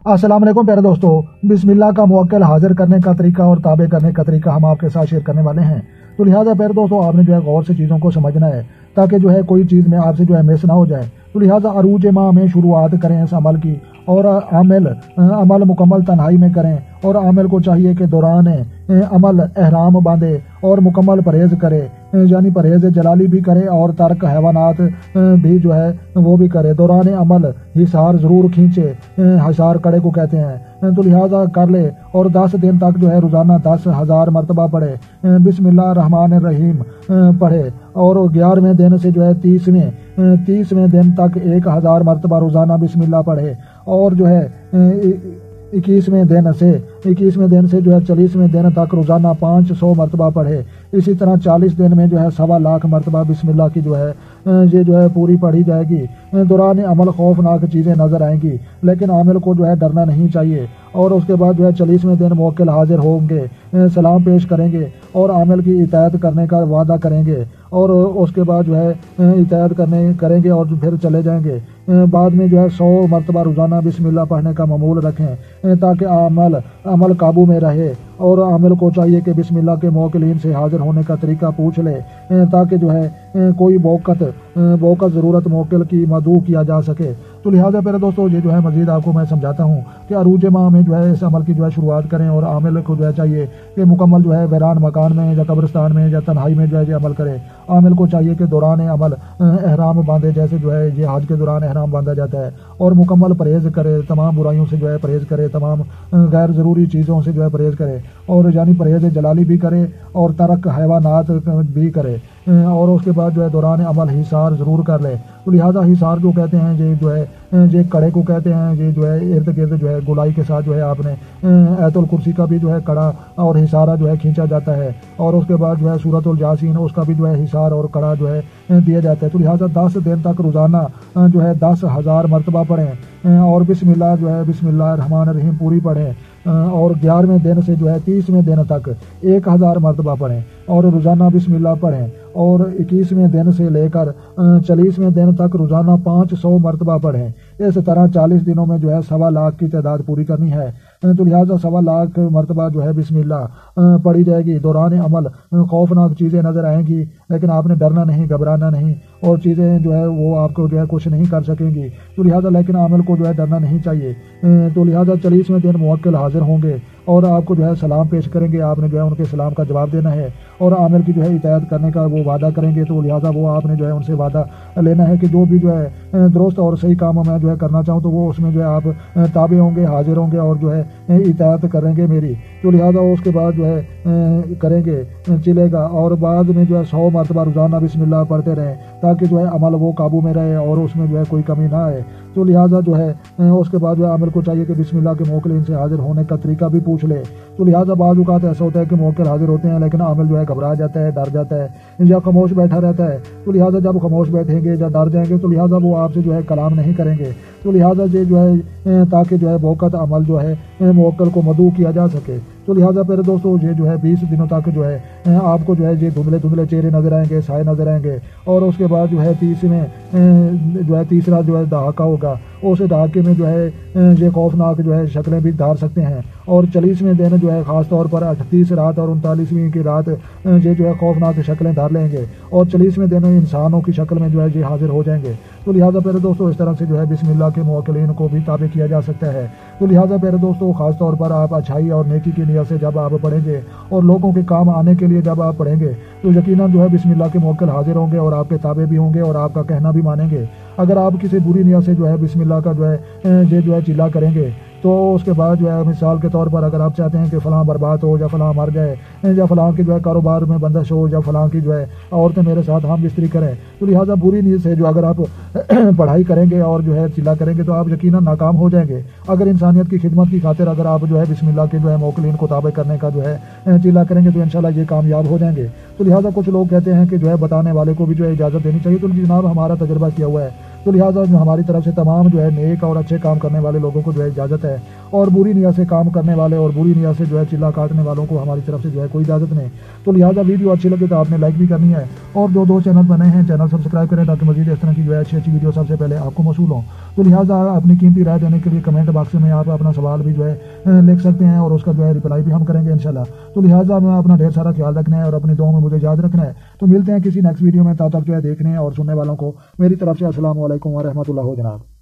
अस्सलाम वालेकुम प्यारे दोस्तों, बिस्मिल्लाह का मुवक्किल हाजिर करने का तरीका और ताबे करने का तरीका हम आपके साथ शेयर करने वाले हैं। तो लिहाजा प्यारे दोस्तों, आपने जो है गौर से चीज़ों को समझना है ताकि जो है कोई चीज़ में आपसे जो है मिस ना हो जाए। तो लिहाजा अरूज माह में शुरुआत करें इस अमल की और अमल मुकम्मल तन्हाई में करें और आमिल को चाहिए कि दौरान अमल एहराम बांधे और मुकम्मल परहेज करे, यानी परहेज जलाली भी करे और तर्क हैवानात भी जो है वो भी करे। दौरान अमल हिसार ज़रूर खींचे, हिसार कड़े को कहते हैं, तो लिहाजा कर ले और 10 दिन तक जो है रोज़ाना 10,000 मरतबा पढ़े, बिस्मिल्लाह रहमान रहीम पढ़े और 11वें दिन से जो है 30वें दिन तक 1000 मरतबा रोज़ाना बिस्मिल्लाह पढ़े और जो है 21वें दिन से जो है 40वें दिन तक रोज़ाना 500 मरतबा पढ़े। इसी तरह 40 दिन में जो है 1.25 लाख मरतबा बिस्मिल्लाह की जो है ये जो है पूरी पढ़ी जाएगी। दौरान अमल खौफनाक चीज़ें नजर आएंगी, लेकिन आमिल को जो है डरना नहीं चाहिए। और उसके बाद जो है 40वें दिन मुवक्किल हाजिर होंगे, सलाम पेश करेंगे और आमिल की इताअत करने का वादा करेंगे और उसके बाद जो है इताअत करेंगे और फिर चले जाएंगे। बाद में जो है 100 मरतबा रोज़ाना बिस्मिल्लाह पढ़ने का मामूल रखें ताकि अमल काबू में रहे। और आमिल को चाहिए कि बिस्मिल्लाह के मुवक्किलीन से हाजिर होने का तरीका पूछ ले ताकि जो है कोई बौकत ज़रूरत मुवक्किल की मदऊ किया जा सके। तो लिहाजा मेरे दोस्तों, ये जो है मज़ीद आपको मैं समझाता हूँ कि अरूज माह में जो है इस अमल की जो है शुरुआत करें और आमिल को जो है चाहिए कि मुकम्मल जो है वैरान मकान में या कब्रिस्तान में या तन्हाई में जो है ये अमल करे। आमिल को चाहिए कि दौरान अमल एहराम बांधे, जैसे जो है ये हज के दौरान एहराम बांधा जाता है, और मुकम्मल परहेज करे, तमाम बुराइयों से जो है परहेज करे, तमाम गैर ज़रूरी चीज़ों से जो है परहेज करे और यानी परहेज जलाली भी करे और तर्क हैवानात भी करे। और उसके बाद जो है दौरान अमल हिसार ज़रूर कर ले। तो लिहाजा हिसार जो कहते हैं ये जो है ये कड़े को कहते हैं, ये जो है इर्द गिर्द जो है गोलाई के साथ जो है आपने आयतुल कुर्सी का भी जो है कड़ा और हिसारा जो है खींचा जाता है और उसके बाद जो है सूरतुल यासीन उसका भी जो है हिसार और कड़ा जो है दिया जाता है। तो लिहाजा 10 दिन तक रोज़ाना जो है 10,000 मरतबा पढ़ें और बिस्मिल्लाह जो है बिस्मिल्लाह रहमान रहीम पूरी पढ़ें और 11वें दिन से जो है 30वें दिन तक 1000 मरतबा पढ़ें और रोज़ाना बिस्मिल्लाह पढ़ें और 21वें दिन से लेकर 40वें दिन तक रोज़ाना 500 मरतबा पढ़ें। इस तरह 40 दिनों में जो है 1.25 लाख की तादाद पूरी करनी है। तो लिहाजा 1.25 लाख मरतबा जो है बिस्मिल्लाह पढ़ी जाएगी। दौरान अमल खौफनाक चीज़ें नज़र आएंगी, लेकिन आपने डरना नहीं, घबराना नहीं और चीज़ें जो है वो आपको जो है कुछ नहीं कर सकेंगी। तो लिहाजा लेकिन आमिल को जो है डरना नहीं चाहिए। तो लिहाजा 40वें दिन मुवक्किल हाजिर होंगे और आपको जो है सलाम पेश करेंगे, आपने जो है उनके सलाम का जवाब देना है और आमिल की जो है इताअत करने का वो वादा करेंगे। तो लिहाजा वो आपने जो है उनसे वादा लेना है कि जो भी जो है दुरुस्त और सही काम मैं जो है करना चाहूँ तो वो उसमें जो है आप ताबे होंगे, हाजिर होंगे और जो है इताअत करेंगे मेरी। तो लिहाजा उसके बाद जो है करेंगे चलेगा और बाद में जो है 100 मरतबा रोज़ाना बिस्मिल्लाह पढ़ते रहें ताकि जो है अमल वो काबू में रहे और उसमें जो है कोई कमी ना आए। तो लिहाजा जो है उसके बाद जो है आमिल को चाहिए कि बिस्मिल्लाह के मुवक्किल से हाजिर होने का तरीका भी पूछ ले। तो लिहाजा बाज़ औक़ात ऐसा होता है कि मुवक्किल हाजिर होते हैं लेकिन आमिल जो है घबरा जाता है, डर जाता है या खामोश बैठा रहता है। तो लिहाजा जब खामोश बैठेंगे या डर जाएंगे तो लिहाजा वो आपसे जो है कलाम नहीं करेंगे। तो लिहाजा ये जो है ताकि जो है बौकत अमल जो है मुवक्किल को मदऊ किया जा सके। तो लिहाजा मेरे दोस्तों, ये जो है 20 दिनों तक जो है आपको जो है ये धुंधले धुंधले चेहरे नजर आएंगे, साए नजर आएंगे और उसके बाद जो है 30 जो है दहाका होगा। उस दहाके में जो है ये खौफनाक जो है शक्लें भी धार सकते हैं और 40वें दिन जो है ख़ास तौर पर 38 रात और 39वीं की रात ये जो है खौफनाक शक्लें धार लेंगे और 40वें दिन इंसानों की शक्ल में जो है ये हाजिर हो जाएंगे। तो लिहाजा मेरे दोस्तों, इस तरह से जो है बिस्मिल्लाह के मुवक्किलीन को भी ताबे किया जा सकता है। तो लिहाजा मेरे दोस्तों, ख़ास तौर पर आप अच्छाई और नेकी की नियत से जब आप पढ़ेंगे और लोगों के काम आने के लिए जब आप पढ़ेंगे तो यकीनन जो है बिस्मिल्लाह के मुवक्किल हाजिर होंगे और आपके ताबे भी होंगे और आपका कहना भी मानेंगे। अगर आप किसी बुरी नियत से जो है बिस्मिल्लाह का जो है ये जो है चिल्ला करेंगे तो उसके बाद जो है मिसाल के तौर पर अगर आप चाहते हैं कि फ़लाँ बर्बाद हो या फ़लाँ मर जाए या फ़लाँ की जो है कारोबार में बंदिश हो या फ़लाँ की जो है औरतें मेरे साथ हम बिस्तरी करें, तो लिहाजा बुरी नीयत से जो अगर आप पढ़ाई करेंगे और जो है चिल्ला करेंगे तो आप यकीनन नाकाम हो जाएंगे। अगर इंसानियत की खिदमत की खातिर अगर आप जो है बिस्मिल्लाह के जो है मुवक्किलीन को ताबे करने का जो है चिल्ला करेंगे तो इंशाल्लाह ये कामयाब हो जाएंगे। तो लिहाजा कुछ लोग कहते हैं कि जो है बताने वाले को भी जो है इजाज़त देनी चाहिए। तो जनाब, हमारा तजुर्बा किया हुआ है تو لہٰذا ہماری طرف سے تمام جو ہے نیک اور اچھے کام کرنے والے لوگوں کو جو ہے اجازت ہے، اور بری نیت سے کام کرنے والے اور بری نیت سے جو ہے چلا کاٹنے والوں کو ہماری طرف سے جو ہے کوئی اجازت نہیں۔ تو لہٰذا ویڈیو اچھی لگے تو آپ نے لائک بھی کرنی ہے، اور جو چینل بنے ہیں چینل سبسکرائب کریں تاکہ مزید اس طرح کی جو ہے اچھی اچھی ویڈیو سب سے پہلے آپ کو موصول ہوں۔ تو لہٰذا اپنی قیمتی رائے دینے کے لیے کمنٹ باکس میں آپ اپنا سوال بھی جو ہے لکھ سکتے ہیں، اور اس کا جو ہے رپلائی بھی ہم کریں گے انشاءاللہ۔ تو لہٰذا اپنا ڈھیر سارا خیال رکھنا ہے اور اپنی دعاؤں میں مجھے یاد رکھنا ہے۔ تو ملتے ہیں کسی نیکسٹ ویڈیو میں، تب تک جو ہے دیکھنے اور سننے والوں کو میری طرف سے السلام علیکم ورحمۃ اللہ جناب۔